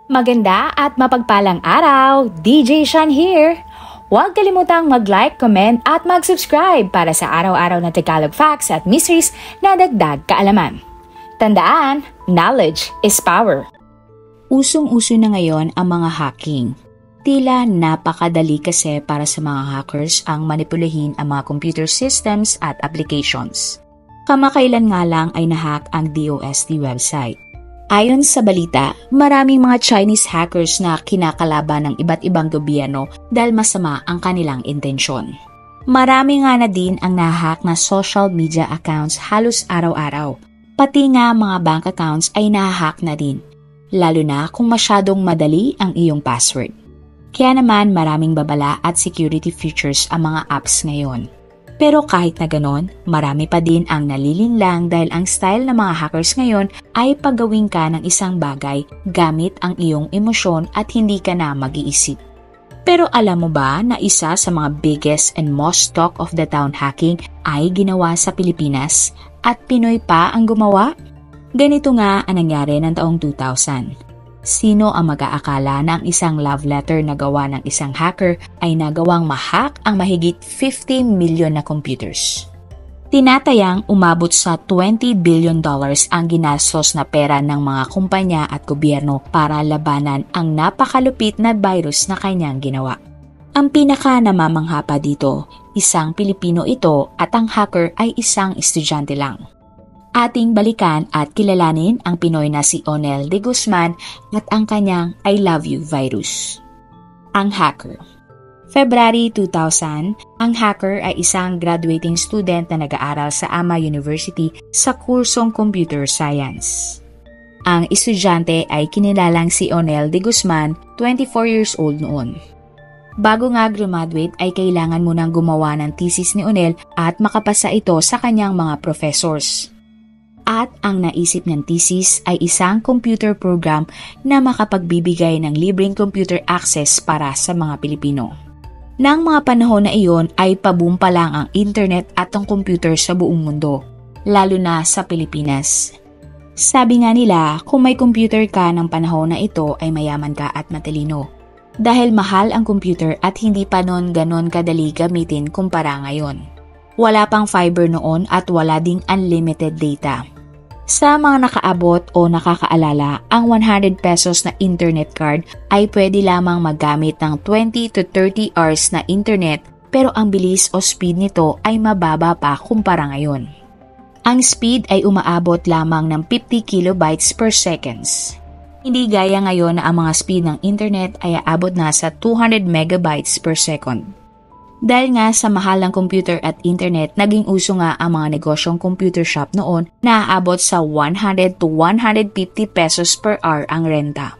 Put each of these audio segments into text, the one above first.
Maganda at mapagpalang araw! DJ Shan here! Huwag kalimutang mag-like, comment at mag-subscribe para sa araw-araw na Tagalog facts at mysteries na dagdag kaalaman. Tandaan, knowledge is power. Usong-uso na ngayon ang mga hacking. Tila napakadali kasi para sa mga hackers ang manipulahin ang mga computer systems at applications. Kamakailan nga lang ay nahack ang DOST website. Ayon sa balita, maraming mga Chinese hackers na kinakalaban ng iba't ibang gobyerno dahil masama ang kanilang intensyon. Marami nga na din ang nahack na social media accounts halos araw-araw. Pati nga mga bank accounts ay nahahack na din, lalo na kung masyadong madali ang iyong password. Kaya naman maraming babala at security features ang mga apps ngayon. Pero kahit na ganon, marami pa din ang nalilinlang dahil ang style ng mga hackers ngayon ay paggawin ka ng isang bagay gamit ang iyong emosyon at hindi ka na mag-iisip. Pero alam mo ba na isa sa mga biggest and most talk of the town hacking ay ginawa sa Pilipinas at Pinoy pa ang gumawa? Ganito nga ang nangyari ng taong 2000. Sino ang mag-aakala na ang isang love letter na gawa ng isang hacker ay nagawang ma-hack ang mahigit 50 million na computers? Tinatayang umabot sa $20 billion ang ginastos na pera ng mga kumpanya at gobyerno para labanan ang napakalupit na virus na kanyang ginawa. Ang pinaka namamangha pa dito, isang Pilipino ito at ang hacker ay isang estudyante lang. Ating balikan at kilalanin ang Pinoy na si Onel de Guzman at ang kanyang I Love You virus. Ang hacker. February 2000, ang hacker ay isang graduating student na nag-aaral sa AMA University sa kursong Computer Science. Ang estudyante ay kinilalang si Onel de Guzman, 24 years old noon. Bago nga graduate ay kailangan munang gumawa ng thesis ni Onel at makapasa ito sa kanyang mga professors. At ang naisip ng thesis ay isang computer program na makapagbibigay ng libreng computer access para sa mga Pilipino. Nang mga panahon na iyon ay pa-boom pa lang ang internet at ang computer sa buong mundo, lalo na sa Pilipinas. Sabi nga nila, kung may computer ka ng panahon na ito ay mayaman ka at matalino. Dahil mahal ang computer at hindi pa noon ganon kadali gamitin kumpara ngayon. Wala pang fiber noon at wala ding unlimited data. Sa mga nakaabot o nakakaalala, ang 100 pesos na internet card ay pwede lamang magamit ng 20 to 30 hours na internet pero ang bilis o speed nito ay mababa pa kumpara ngayon. Ang speed ay umaabot lamang ng 50 kilobytes per seconds. Hindi gaya ngayon na ang mga speed ng internet ay aabot na sa 200 megabytes per second. Dahil nga sa mahal ng computer at internet, naging uso nga ang mga negosyong computer shop noon na aabot sa 100 to 150 pesos per hour ang renta.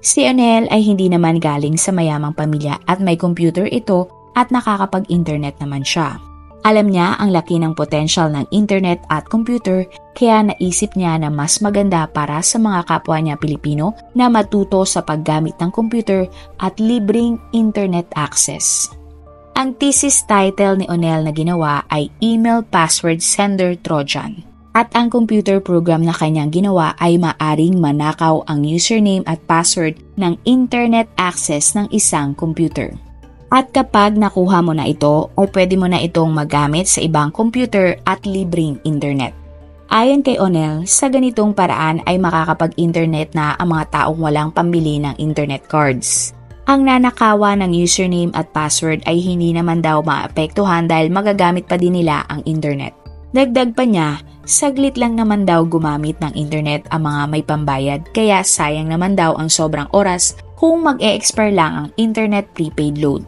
Si Onel ay hindi naman galing sa mayamang pamilya at may computer ito at nakakapag-internet naman siya. Alam niya ang laki ng potential ng internet at computer kaya naisip niya na mas maganda para sa mga kapwa niya Pilipino na matuto sa paggamit ng computer at libreng internet access. Ang thesis title ni Onel na ginawa ay Email Password Sender Trojan. At ang computer program na kanyang ginawa ay maaring manakaw ang username at password ng internet access ng isang computer. At kapag nakuha mo na ito, ay pwede mo na itong magamit sa ibang computer at libreng internet. Ayon kay Onel, sa ganitong paraan ay makakapag-internet na ang mga taong walang pambili ng internet cards. Ang nanakawa ng username at password ay hindi naman daw maapektuhan dahil magagamit pa din nila ang internet. Dagdag pa niya, saglit lang naman daw gumamit ng internet ang mga may pambayad kaya sayang naman daw ang sobrang oras kung mag-e-expire lang ang internet prepaid load.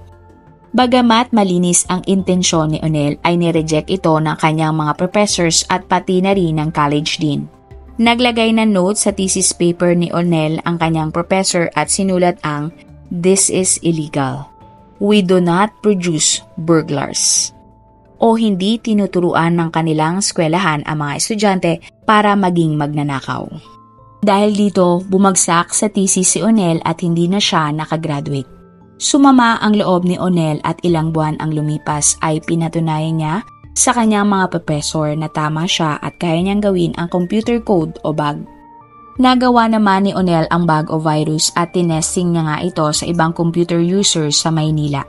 Bagamat malinis ang intensyon ni Onel ay nireject ito ng kanyang mga professors at pati na rin ng college dean. Naglagay ng note sa thesis paper ni Onel ang kanyang professor at sinulat ang "This is illegal. We do not produce burglars." O hindi tinuturuan ng kanilang eskwelahan ang mga estudyante para maging magnanakaw. Dahil dito, bumagsak sa thesis si Onel at hindi na siya nakagraduate. Sumama ang loob ni Onel at ilang buwan ang lumipas ay pinatunayan niya sa kanyang mga professor na tama siya at kaya niyang gawin ang computer code o bug. Nagawa naman ni Onel ang bago virus at tinesting niya nga ito sa ibang computer users sa Maynila.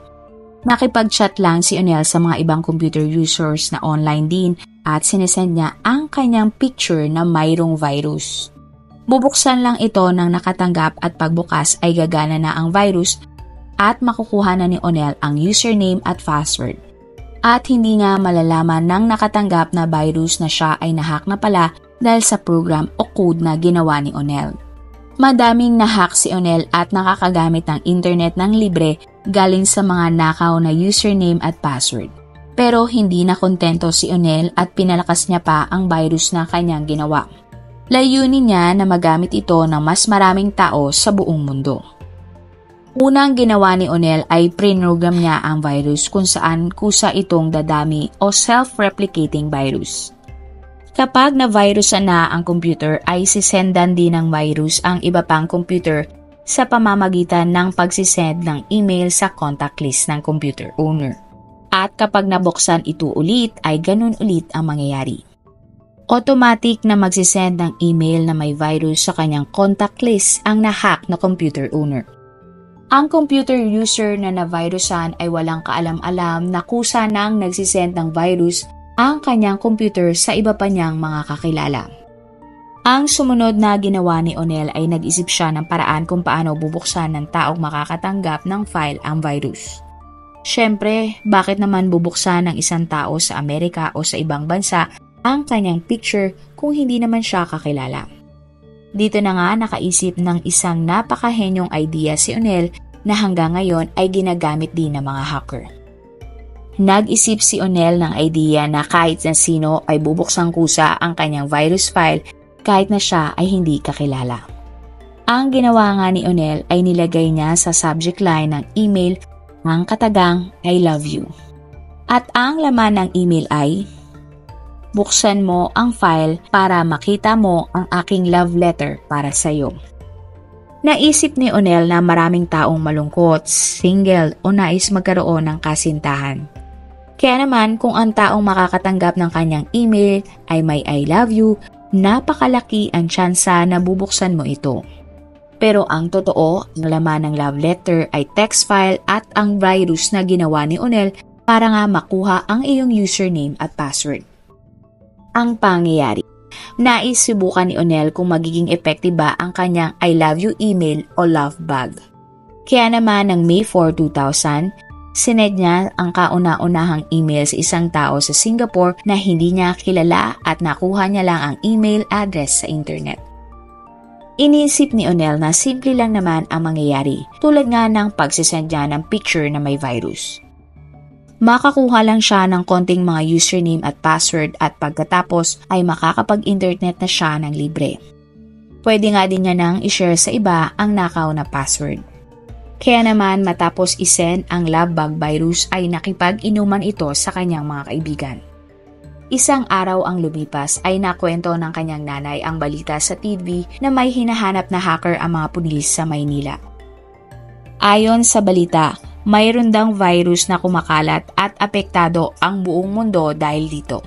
Nakipag-chat lang si Onel sa mga ibang computer users na online din at sinesend niya ang kanyang picture na mayroong virus. Bubuksan lang ito ng nakatanggap at pagbukas ay gagana na ang virus at makukuha na ni Onel ang username at password. At hindi nga malalaman ng nakatanggap na virus na siya ay nahack na pala dahil sa program o code na ginawa ni Onel. Madaming nahack si Onel at nakakagamit ng internet ng libre galing sa mga nakaw na username at password. Pero hindi na kontento si Onel at pinalakas niya pa ang virus na kanyang ginawa. Layunin niya na magamit ito ng mas maraming tao sa buong mundo. Unang ginawa ni Onel ay prinogram niya ang virus kung saan kusa itong dadami o self-replicating virus. Kapag na-virusan na ang computer ay sisendan din ng virus ang iba pang computer sa pamamagitan ng pagsisend ng email sa contact list ng computer owner. At kapag nabuksan ito ulit ay ganun ulit ang mangyayari. Automatic na magsisend ng email na may virus sa kanyang contact list ang nahack na computer owner. Ang computer user na na-virusan ay walang kaalam-alam na kusa nang nagsisend ng virus ang kanyang computer sa iba pa niyang mga kakilala. Ang sumunod na ginawa ni Onel ay nag-isip siya ng paraan kung paano bubuksan ng taong makakatanggap ng file ang virus. Siyempre, bakit naman bubuksan ng isang tao sa Amerika o sa ibang bansa ang kanyang picture kung hindi naman siya kakilala? Dito na nga nakaisip ng isang napakahenyong idea si Onel na hanggang ngayon ay ginagamit din ng mga hacker. Nag-isip si Onel ng idea na kahit na sino ay bubuksan kusa ang kanyang virus file kahit na siya ay hindi kakilala. Ang ginawa nga ni Onel ay nilagay niya sa subject line ng email ang katagang I love you. At ang laman ng email ay, buksan mo ang file para makita mo ang aking love letter para sa iyo. Naisip ni Onel na maraming taong malungkot, single o nais magkaroon ng kasintahan. Kaya naman kung ang taong makakatanggap ng kanyang email ay may I love you, napakalaki ang tsansa na bubuksan mo ito. Pero ang totoo, ang laman ng love letter ay text file at ang virus na ginawa ni Onel para nga makuha ang iyong username at password. Ang pangyayari, nais subukan ni Onel kung magiging effective ba ang kanyang I love you email o love bug. Kaya naman ng May 4, 2000, sinend niya ang kauna-unahang email sa isang tao sa Singapore na hindi niya kilala at nakuha niya lang ang email address sa internet. Iniisip ni Onel na simple lang naman ang mangyayari tulad nga ng pagsisend niya ng picture na may virus. Makakuha lang siya ng konting mga username at password at pagkatapos ay makakapag-internet na siya ng libre. Pwede nga din niya nang i-share sa iba ang nakaw na password. Kaya naman matapos isend ang love bug virus ay nakipag-inuman ito sa kanyang mga kaibigan. Isang araw ang lumipas ay nakwento ng kanyang nanay ang balita sa TV na may hinahanap na hacker ang mga pulis sa Maynila. Ayon sa balita, mayroon dang virus na kumakalat at apektado ang buong mundo dahil dito.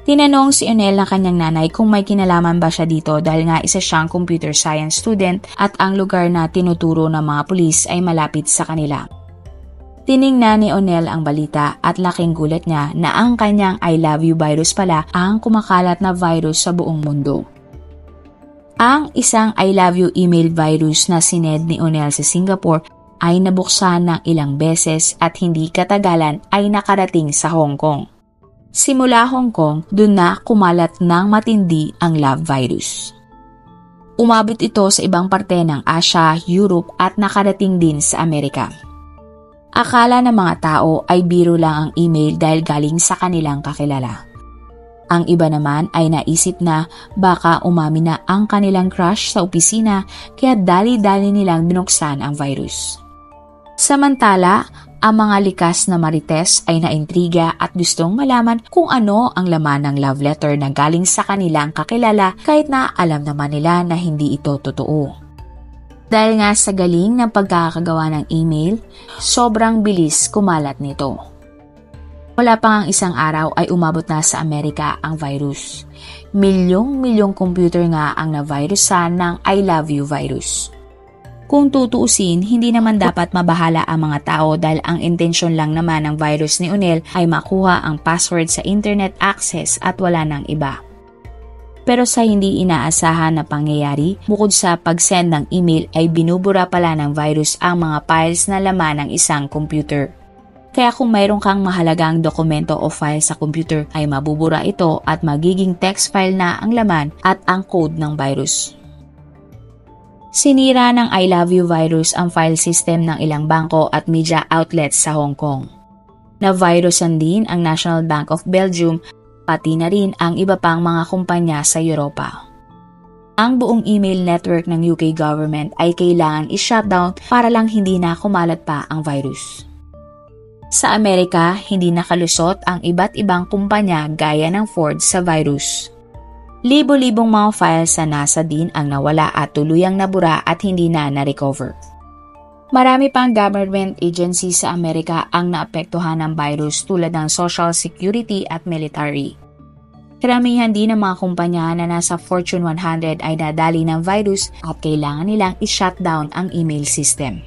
Tinanong si Onel ng kanyang nanay kung may kinalaman ba siya dito dahil nga isa siyang computer science student at ang lugar na tinuturo ng mga pulis ay malapit sa kanila. Tiningnan ni Onel ang balita at laking gulat niya na ang kanyang I love you virus pala ang kumakalat na virus sa buong mundo. Ang isang I love you email virus na sinend ni Onel sa Singapore ay nabuksan ng ilang beses at hindi katagalan ay nakarating sa Hong Kong. Simula Hong Kong, dun na kumalat ng matindi ang love virus. Umabot ito sa ibang parte ng Asia, Europe at nakarating din sa Amerika. Akala ng mga tao ay biro lang ang email dahil galing sa kanilang kakilala. Ang iba naman ay naisip na baka umami na ang kanilang crush sa opisina kaya dali-dali nilang binuksan ang virus. Samantala, ang mga likas na marites ay naintriga at gustong malaman kung ano ang laman ng love letter na galing sa kanilang kakilala kahit na alam naman nila na hindi ito totoo. Dahil nga sa galing ng pagkakagawa ng email, sobrang bilis kumalat nito. Wala pa ngang isang araw ay umabot na sa Amerika ang virus. Milyong-milyong computer nga ang na-virusan ng I love you virus. Kung tutuusin, hindi naman dapat mabahala ang mga tao dahil ang intensyon lang naman ng virus ni Unel ay makuha ang password sa internet access at wala nang iba. Pero sa hindi inaasahan na pangyayari, bukod sa pag-send ng email ay binubura pala ng virus ang mga files na laman ng isang computer. Kaya kung mayroon kang mahalagang dokumento o file sa computer ay mabubura ito at magiging text file na ang laman at ang code ng virus. Sinira ng I love you virus ang file system ng ilang bangko at media outlets sa Hong Kong. Na-virusan din ang National Bank of Belgium pati na rin ang iba pang mga kumpanya sa Europa. Ang buong email network ng UK government ay kailangan i-shutdown para lang hindi na kumalat pa ang virus. Sa Amerika, hindi nakalusot ang iba't ibang kumpanya gaya ng Ford sa virus. Libo-libong mga files sa NASA din ang nawala at tuluyang nabura at hindi na na-recover. Marami pang government agencies sa Amerika ang naapektuhan ng virus tulad ng Social Security at Military. Karamihan din ng mga kumpanya na nasa Fortune 100 ay nadali ng virus at kailangan nilang i-shutdown ang email system.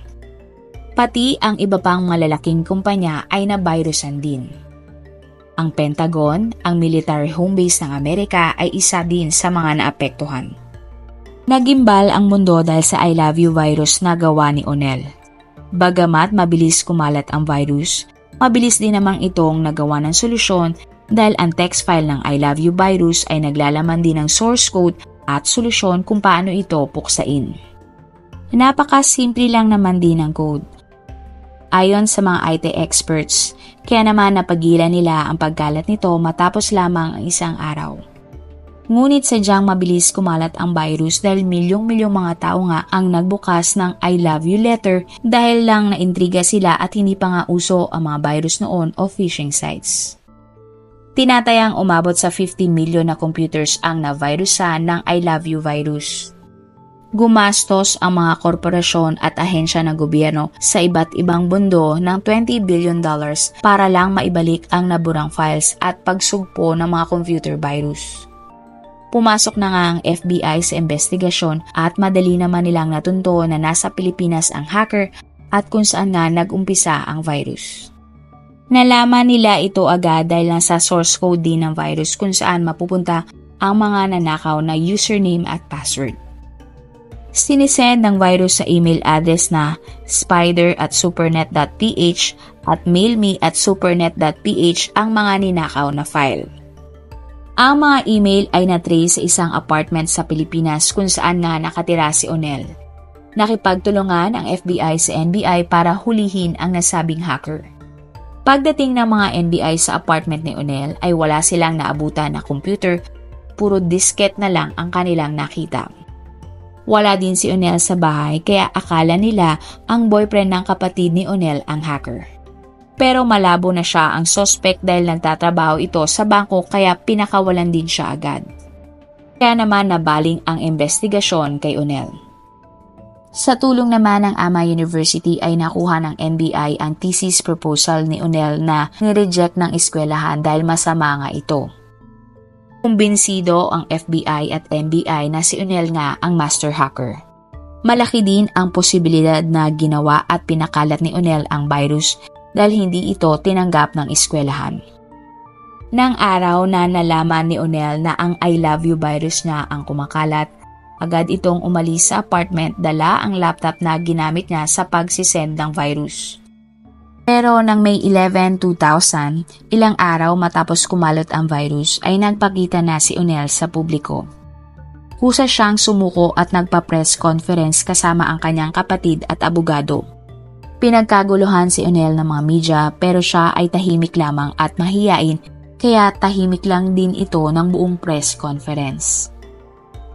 Pati ang iba pang malalaking kumpanya ay na-virusan din. Ang Pentagon, ang military home base ng Amerika ay isa din sa mga naapektuhan. Nagimbal ang mundo dahil sa I love you virus na gawa ni Unel. Bagamat mabilis kumalat ang virus, mabilis din namang itong nagawa ng solusyon dahil ang text file ng I love you virus ay naglalaman din ng source code at solusyon kung paano ito puksain. Napakasimple lang naman din ang code. Ayon sa mga IT experts, kaya naman napagilan nila ang pagkalat nito matapos lamang ang isang araw. Ngunit sadyang mabilis kumalat ang virus dahil milyong-milyong mga tao nga ang nagbukas ng I love you letter dahil lang naintriga sila at hindi pa nga uso ang mga virus noon o phishing sites. Tinatayang umabot sa 50 million na computers ang na-virusan ng I love you virus. Gumastos ang mga korporasyon at ahensya ng gobyerno sa iba't ibang mundo ng $20 billion para lang maibalik ang naburang files at pagsugpo ng mga computer virus. Pumasok na nga ang FBI sa investigasyon at madali naman nilang natunto na nasa Pilipinas ang hacker at kung saan nga nag-umpisa ang virus. Nalaman nila ito agad dahil nasa source code din ng virus kung saan mapupunta ang mga nanakaw na username at password. Sinisend ng virus sa email address na spider@supernet.ph at mailme@supernet.ph ang mga ninakaw na file. Ang mga email ay na-trace sa isang apartment sa Pilipinas kung saan nga nakatira si Unel. Nakipagtulungan ang FBI sa NBI para hulihin ang nasabing hacker. Pagdating ng mga NBI sa apartment ni Unel ay wala silang naabutan na computer, puro disket na lang ang kanilang nakita. Wala din si Unel sa bahay kaya akala nila ang boyfriend ng kapatid ni Unel ang hacker. Pero malabo na siya ang suspect dahil nagtatrabaho ito sa bangko kaya pinakawalan din siya agad. Kaya naman nabaling ang investigasyon kay Unel. Sa tulong naman ng Ama University ay nakuha ng NBI ang thesis proposal ni Unel na nireject ng eskwelahan dahil masama nga ito. Kumbinsido ang FBI at NBI na si Unel nga ang master hacker. Malaki din ang posibilidad na ginawa at pinakalat ni Unel ang virus dahil hindi ito tinanggap ng eskwelahan. Nang araw na nalaman ni Unel na ang I love you virus niya ang kumakalat, agad itong umalis sa apartment dala ang laptop na ginamit niya sa pagsisend ng virus. Pero nang May 11, 2000, ilang araw matapos kumalot ang virus ay nagpakita na si Unel sa publiko. Kusa siyang sumuko at nagpa-press conference kasama ang kanyang kapatid at abogado. Pinagkaguluhan si Unel ng mga media pero siya ay tahimik lamang at mahiyain kaya tahimik lang din ito ng buong press conference.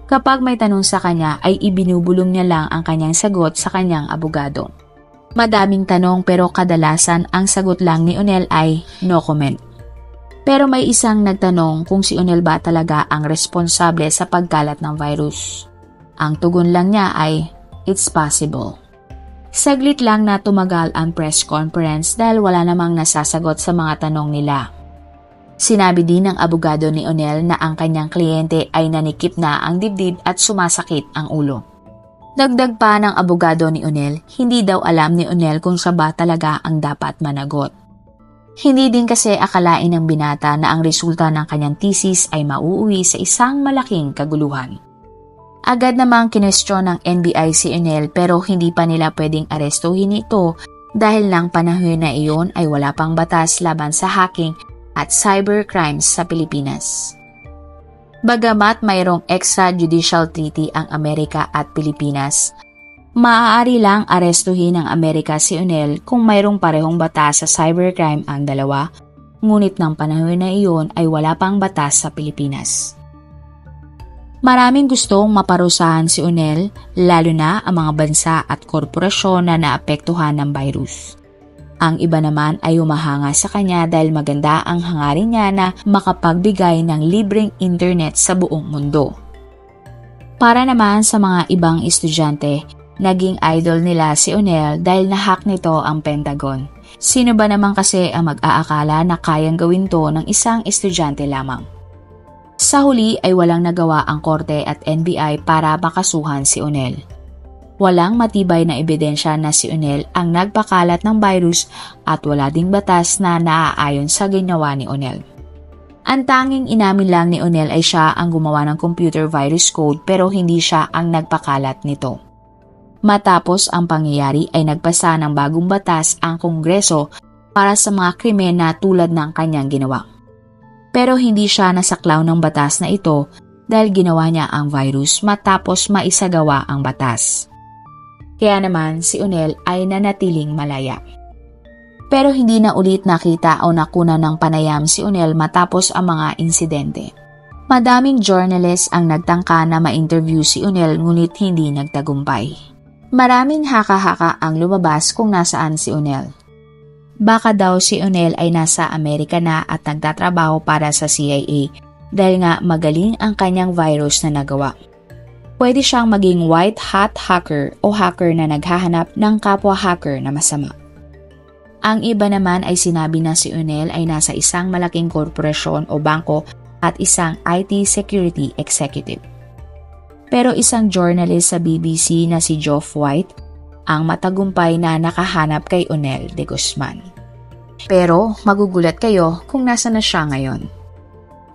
Kapag may tanong sa kanya ay ibinubulong niya lang ang kanyang sagot sa kanyang abogado. Madaming tanong pero kadalasan ang sagot lang ni Unel ay no comment. Pero may isang nagtanong kung si Unel ba talaga ang responsable sa pagkalat ng virus. Ang tugon lang niya ay, it's possible. Saglit lang na tumagal ang press conference dahil wala namang nasasagot sa mga tanong nila. Sinabi din ng abogado ni Onel na ang kanyang kliyente ay nanikip na ang dibdib at sumasakit ang ulo. Dagdag pa ng abogado ni Onel, hindi daw alam ni Onel kung siya ba talaga ang dapat managot. Hindi din kasi akalain ng binata na ang resulta ng kanyang thesis ay mauuwi sa isang malaking kaguluhan. Agad namang kinwestiyon ng NBI si Onel pero hindi pa nila pwedeng arestuhin ito dahil ng panahon na iyon ay wala pang batas laban sa hacking at cybercrimes sa Pilipinas. Bagamat mayroong extrajudicial treaty ang Amerika at Pilipinas, maaari lang arestuhin ng Amerika si Onel kung mayroong parehong batas sa cybercrime ang dalawa, ngunit ng panahon na iyon ay wala pang batas sa Pilipinas. Maraming gustong maparusahan si Onel, lalo na ang mga bansa at korporasyon na naapektuhan ng virus. Ang iba naman ay humahanga sa kanya dahil maganda ang hangarin niya na makapagbigay ng libreng internet sa buong mundo. Para naman sa mga ibang estudyante, naging idol nila si Onel dahil nahack nito ang Pentagon. Sino ba naman kasi ang mag-aakala na kayang gawin to ng isang estudyante lamang? Sa huli ay walang nagawa ang korte at NBI para makasuhan si Onel. Walang matibay na ebidensya na si Onel ang nagpakalat ng virus at wala ding batas na naaayon sa ginawa ni Onel. Ang tanging inamin lang ni Onel ay siya ang gumawa ng computer virus code pero hindi siya ang nagpakalat nito. Matapos ang pangyayari ay nagpasa ng bagong batas ang Kongreso para sa mga krimen na tulad ng kanyang ginawa. Pero hindi siya nasaklaw ng batas na ito dahil ginawa niya ang virus matapos maisagawa ang batas. Kaya naman si Onel ay nanatiling malaya. Pero hindi na ulit nakita o nakuna ng panayam si Onel matapos ang mga insidente. Madaming journalist ang nagtangka na ma-interview si Onel ngunit hindi nagtagumpay. Maraming haka-haka ang lumabas kung nasaan si Onel. Baka daw si Onel ay nasa Amerika na at nagtatrabaho para sa CIA dahil nga magaling ang kanyang virus na nagawa. Pwede siyang maging white hat hacker o hacker na naghahanap ng kapwa hacker na masama. Ang iba naman ay sinabi na si Onel ay nasa isang malaking korporasyon o bangko at isang IT security executive. Pero isang journalist sa BBC na si Geoff White ang matagumpay na nakahanap kay Onel de Guzman. Pero magugulat kayo kung nasa na siya ngayon.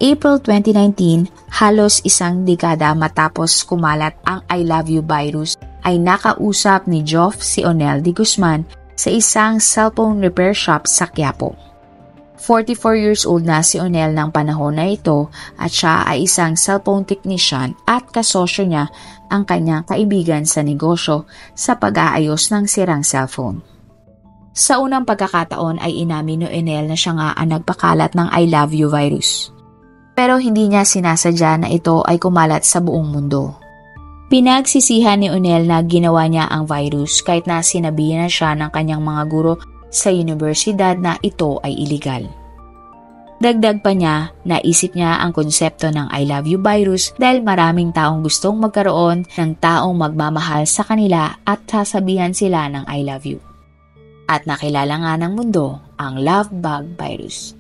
April 2019, halos isang dekada matapos kumalat ang I Love You virus, ay nakausap ni Geoff si Onel de Guzman sa isang cellphone repair shop sa Quiapo. 44 years old na si Onel ng panahon na ito at siya ay isang cellphone technician at kasosyo niya ang kanyang kaibigan sa negosyo sa pag-aayos ng sirang cellphone. Sa unang pagkakataon ay inamin ni Onel na siya nga ang nagpakalat ng I Love You virus. Pero hindi niya sinasadya na ito ay kumalat sa buong mundo. Pinagsisihan ni Onel na ginawa niya ang virus kahit na sinabihan na siya ng kanyang mga guro sa universidad na ito ay illegal. Dagdag pa niya, naisip niya ang konsepto ng I Love You virus dahil maraming taong gustong magkaroon ng taong magmamahal sa kanila at sasabihan sila ng I love you. At nakilala nga ng mundo ang love bug virus.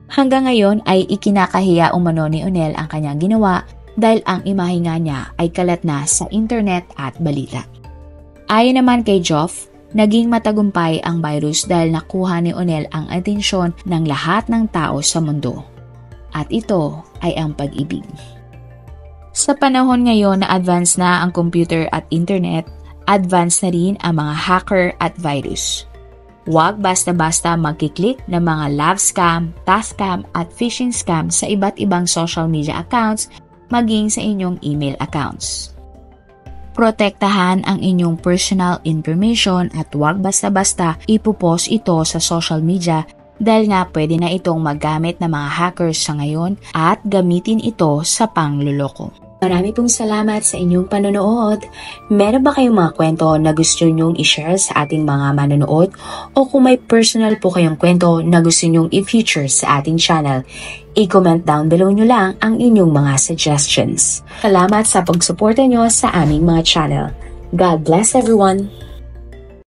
Hanggang ngayon ay ikinakahiya umano ni Onel ang kanyang ginawa dahil ang imahe nga niya ay kalat na sa internet at balita. Ayon naman kay Geoff, naging matagumpay ang virus dahil nakuha ni Onel ang atensyon ng lahat ng tao sa mundo. At ito ay ang pag-ibig. Sa panahon ngayon na advance na ang computer at internet, advance na rin ang mga hacker at virus. Huwag basta-basta magkiklik ng mga love scam, theft scam at phishing scam sa iba't ibang social media accounts maging sa inyong email accounts. Protektahan ang inyong personal information at huwag basta-basta ipopost ito sa social media dahil nga pwede na itong magamit ng mga hackers sa ngayon at gamitin ito sa pangloloko. Marami pong salamat sa inyong panonood. Meron ba kayong mga kwento na gusto nyong i-share sa ating mga manonood? O kung may personal po kayong kwento na gusto nyong i-feature sa ating channel, i-comment down below nyo lang ang inyong mga suggestions. Salamat sa pagsuporta nyo sa aming mga channel. God bless everyone!